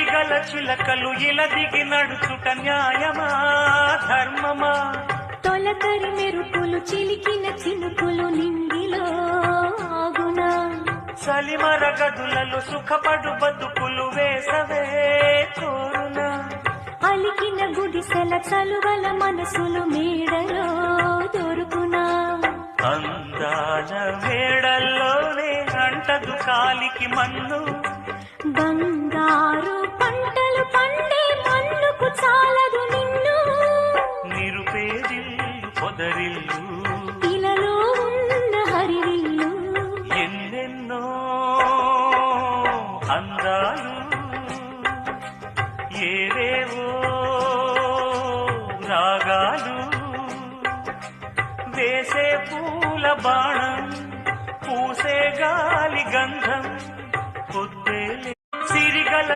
ఈగల చిలకలు ఇలా దిగి నడుచుట న్యాయమా ధర్మమా? తొలకరి మెరుపులు చిలికిన చినుకులు నింగిలో ఆగునా? చలిమర గదులలో సుఖపడు బతుకులు వేసవే కోరునా? అలికిన గుడిసెల చలువల మనసులు మేడలో దొరుకునా? అందాల మేడల్లోనే అంటదు కాలికి మన్ను, బంగారు పంటలు పండే మన్నుకు చాలదు నిన్ను. నిరుపేదిల్లు పొదరిల్లు ఇలలో ఉన్న హరివిల్లు ఎన్నెన్నో అందాలు ఏవేవో రాగాలు వేసే పూల బాణం పూసే గాలి గంధం